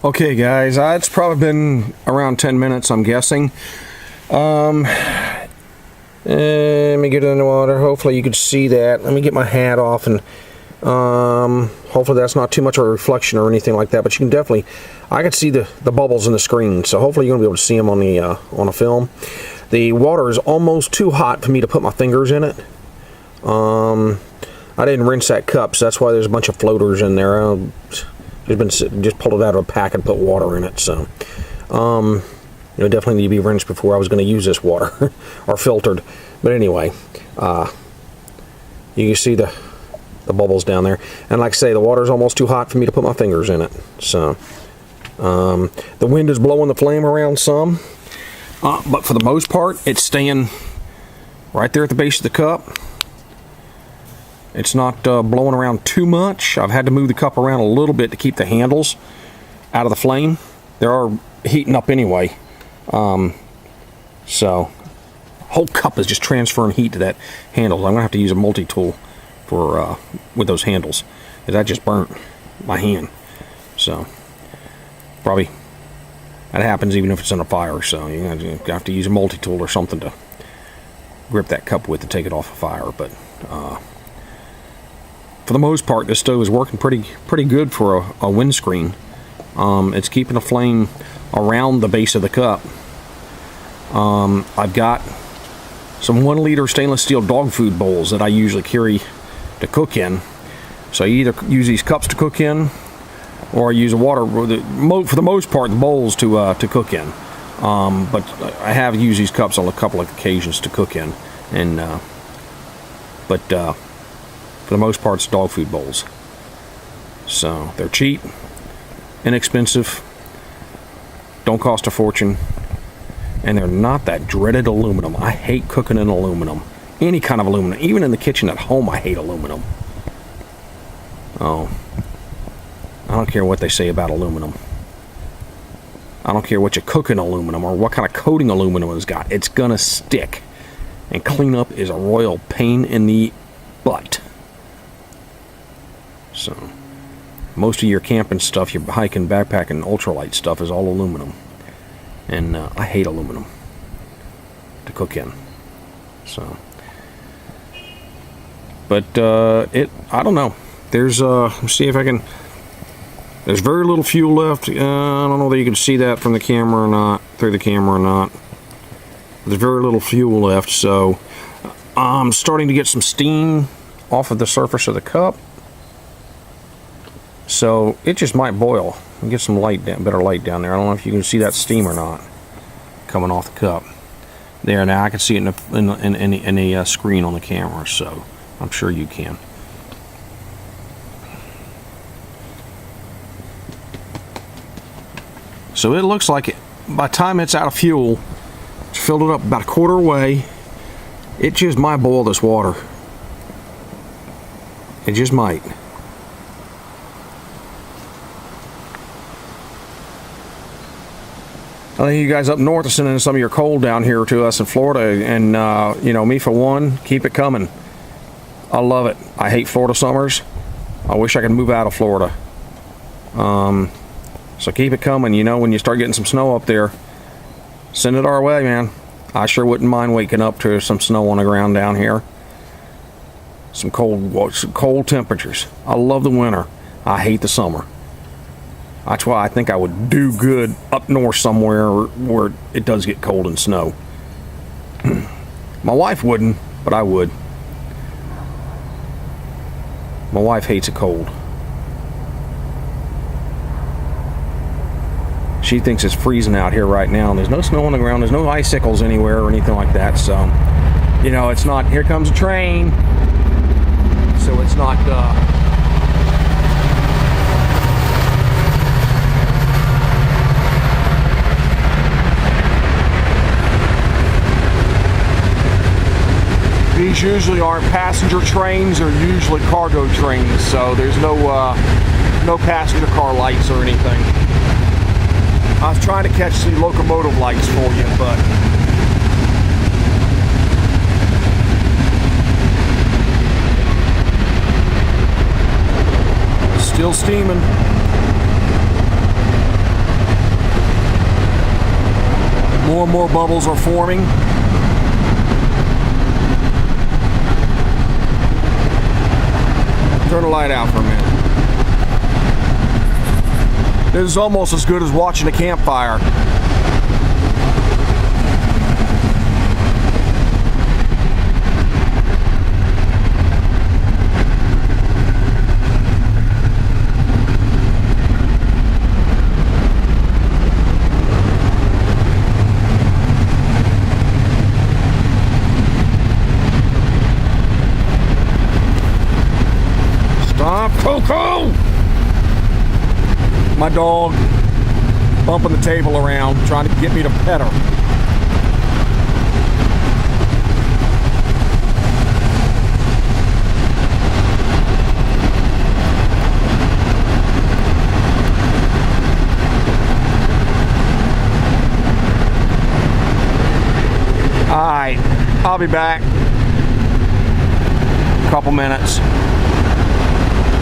Okay guys, it's probably been around 10 minutes, I'm guessing. Let me get in the water. Hopefully you can see that. Let me get my hat off, and hopefully that's not too much of a reflection or anything like that, but you can definitely, I can see the bubbles in the screen, so hopefully you're going to be able to see them on the film. The water is almost too hot for me to put my fingers in it. I didn't rinse that cup, so that's why there's a bunch of floaters in there. Just pulled it out of a pack and put water in it, so it definitely need to be rinsed before I was going to use this water or filtered. But anyway, you can see the bubbles down there, and like I say, the water is almost too hot for me to put my fingers in it. So the wind is blowing the flame around some, but for the most part, it's staying right there at the base of the cup. It's not blowing around too much. I've had to move the cup around a little bit to keep the handles out of the flame. They are heating up anyway. So, whole cup is just transferring heat to that handle. I'm going to have to use a multi-tool for with those handles, because that just burnt my hand. So, probably that happens even if it's in a fire. So, you have to use a multi-tool or something to grip that cup with to take it off a fire. But for the most part, this stove is working pretty good for a windscreen. It's keeping the flame around the base of the cup. I've got some 1-liter stainless steel dog food bowls that I usually carry to cook in. So I either use these cups to cook in, or I use water, for the most part, the bowls to cook in. But I have used these cups on a couple of occasions to cook in, and for the most part, it's dog food bowls. So they're cheap, inexpensive, don't cost a fortune, and they're not that dreaded aluminum. I hate cooking in aluminum. Any kind of aluminum. Even in the kitchen at home, I hate aluminum. Oh, I don't care what they say about aluminum. I don't care what you cook in aluminum or what kind of coating aluminum it's got. It's gonna stick. And cleanup is a royal pain in the butt. So, most of your camping stuff, your hiking, backpacking, ultralight stuff is all aluminum. And I hate aluminum to cook in. So, but I don't know. There's, let's see if I can, there's very little fuel left. I don't know whether you can see that from the camera or not, through the camera or not. There's very little fuel left, so I'm starting to get some steam off of the surface of the cup. So it just might boil and get some light down, better light down there. I don't know if you can see that steam or not coming off the cup. There, now I can see it in the screen on the camera, so I'm sure you can. So it looks like by the time it's out of fuel, it's filled it up about a quarter way. It just might boil this water. It just might. I think you guys up north are sending some of your cold down here to us in Florida, and me for one, keep it coming. I love it. I hate Florida summers. I wish I could move out of Florida. So keep it coming. When you start getting some snow up there, send it our way, man. I sure wouldn't mind waking up to some snow on the ground down here. Some cold temperatures. I love the winter. I hate the summer. That's why I think I would do good up north somewhere where it does get cold and snow. My wife wouldn't, but I would. My wife hates it cold. She thinks it's freezing out here right now, and there's no snow on the ground, there's no icicles anywhere or anything like that, so, it's not, here comes a train, so it's not, these usually aren't passenger trains, they're usually cargo trains, so there's no passenger car lights or anything. I was trying to catch the locomotive lights for you, but still steaming. More and more bubbles are forming. Turn the light out for a minute. This is almost as good as watching a campfire. Stop, Coco! My dog bumping the table around, trying to get me to pet her. All right, I'll be back. Couple minutes.